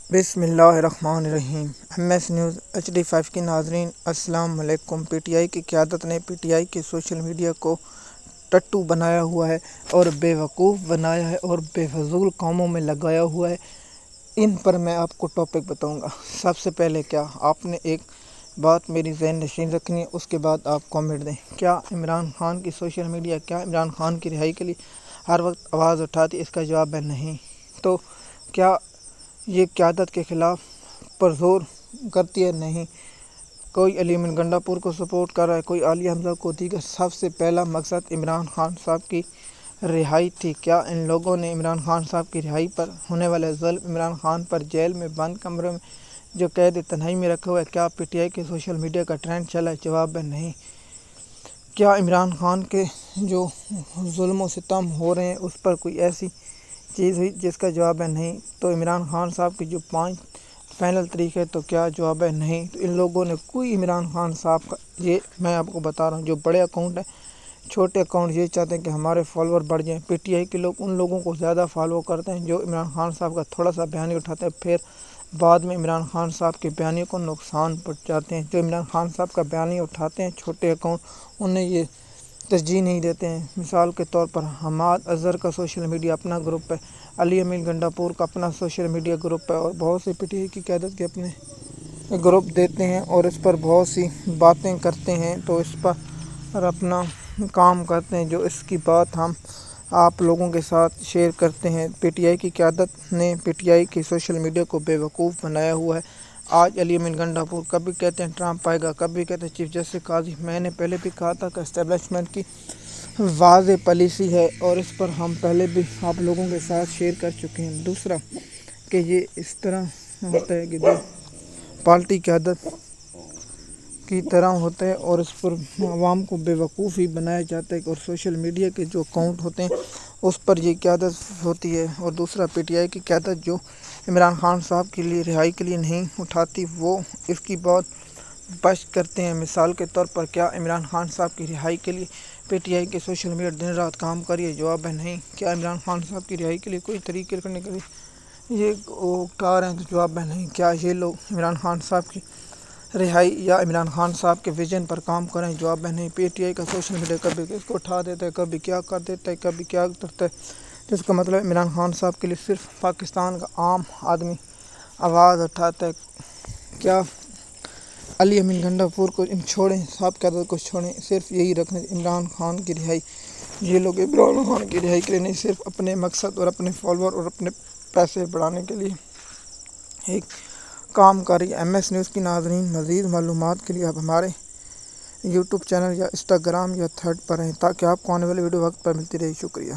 بسم اللہ الرحمن الرحیم۔ ایم ایس نیوز HD5 کی ناظرین السلام علیکم۔ پی ٹی آئی کی قیادت نے پی ٹی آئی کے سوشل میڈیا کو ٹٹو بنایا ہوا ہے اور بے وقوف بنایا ہے اور بے فضول کاموں میں لگایا ہوا ہے۔ ان پر میں آپ کو ٹاپک بتاؤں گا۔ سب سے پہلے کیا آپ نے ایک بات میری ذہن نشین رکھنی ہے، اس کے بعد آپ کامنٹ دیں۔ کیا عمران خان کی سوشل میڈیا کیا عمران خان کی رہائی کے لیے ہر وقت آواز اٹھاتی؟ اس کا جواب ہے نہیں۔ تو کیا یہ قیادت کے خلاف پرزور کرتی ہے؟ نہیں۔ کوئی علی امین گنڈا پور کو سپورٹ کر رہا ہے، کوئی عالیہ حمزہ کو دیگر۔ سب سے پہلا مقصد عمران خان صاحب کی رہائی تھی۔ کیا ان لوگوں نے عمران خان صاحب کی رہائی پر ہونے والے ظلم، عمران خان پر جیل میں بند کمرے میں جو قید تنہائی میں رکھا ہوا ہے، کیا پی ٹی آئی کے سوشل میڈیا کا ٹرینڈ چلا ہے؟ جواب ہے نہیں۔ کیا عمران خان کے جو ظلم و ستم ہو رہے ہیں اس پر کوئی ایسی چیز ہوئی؟ جس کا جواب ہے نہیں۔ تو عمران خان صاحب کی جو 5 فائنل طریقے، تو کیا جواب ہے نہیں۔ تو ان لوگوں نے کوئی عمران خان صاحب کا، یہ میں آپ کو بتا رہا ہوں، جو بڑے اکاؤنٹ ہیں، چھوٹے اکاؤنٹ یہ چاہتے ہیں کہ ہمارے فالوور بڑھ جائیں۔ پی ٹی آئی کے لوگ ان لوگوں کو زیادہ فالو کرتے ہیں جو عمران خان صاحب کا تھوڑا سا بیان اٹھاتے ہیں، پھر بعد میں عمران خان صاحب کے بیانیے کو نقصان پہنچاتے ہیں۔ جو عمران خان صاحب کا بیانیہ اٹھاتے ہیں چھوٹے اکاؤنٹ، انہیں یہ ترجیح نہیں دیتے ہیں۔ مثال کے طور پر حماد اظہر کا سوشل میڈیا اپنا گروپ ہے، علی امین گنڈا پور کا اپنا سوشل میڈیا گروپ ہے، اور بہت سے پی ٹی آئی کی قیادت کے اپنے گروپ دیتے ہیں اور اس پر بہت سی باتیں کرتے ہیں، تو اس پر اپنا کام کرتے ہیں، جو اس کی بات ہم آپ لوگوں کے ساتھ شیئر کرتے ہیں۔ پی ٹی آئی کی قیادت نے پی ٹی آئی کی سوشل میڈیا کو بے وقوف بنایا ہوا ہے۔ آج علی امین گنڈا پور کبھی کہتے ہیں ٹرمپ آئے گا، کبھی کہتے ہیں چیف جسٹس قاضی۔ میں نے پہلے بھی کہا تھا کہ اسٹیبلشمنٹ کی واضح پالیسی ہے اور اس پر ہم پہلے بھی آپ لوگوں کے ساتھ شیئر کر چکے ہیں۔ دوسرا کہ یہ اس طرح ہوتا ہے کہ جو پارٹی قیادت کی طرح ہوتا ہے اور اس پر عوام کو بے وقوف ہی بنایا جاتا ہے، اور سوشل میڈیا کے جو اکاؤنٹ ہوتے ہیں اس پر یہ قیادت ہوتی ہے۔ اور دوسرا پی ٹی آئی کی قیادت جو عمران خان صاحب کے لیے رہائی کے لیے نہیں اٹھاتی، وہ اس کی بات بش کرتے ہیں۔ مثال کے طور پر کیا عمران خان صاحب کی رہائی کے لیے پی ٹی آئی کے سوشل میڈیا دن رات کام کر رہی ہے؟ جواب ہے نہیں۔ کیا عمران خان صاحب کی رہائی کے لیے کوئی طریقے کرنے کے لیے یہ اٹھا رہے ہیں؟ تو جواب ہے نہیں۔ کیا یہ لوگ عمران خان صاحب کی رہائی یا عمران خان صاحب کے ویژن پر کام کریں؟ جواب ہے نہیں۔ پی ٹی آئی کا سوشل میڈیا کبھی اس کو اٹھا دیتا ہے، کبھی کیا کر دیتا ہے، کبھی کیا کرتا ہے، جس کا مطلب عمران خان صاحب کے لیے صرف پاکستان کا عام آدمی آواز اٹھاتا ہے۔ کیا علی امین گنڈا پور کو چھوڑیں، صاحب قیادت کو چھوڑیں، صرف یہی رکھیں عمران خان کی رہائی؟ یہ لوگ عمران خان کی رہائی کے لیے نہیں، صرف اپنے مقصد اور اپنے فالوور اور اپنے پیسے بڑھانے کے لیے ایک کام کر رہی ہے۔ ایم ایس نیوز کی ناظرین، مزید معلومات کے لیے آپ ہمارے یوٹیوب چینل یا انسٹاگرام یا تھریڈ پر رہیں تاکہ آپ کو آنے والی ویڈیو وقت پر ملتی رہے۔ شکریہ۔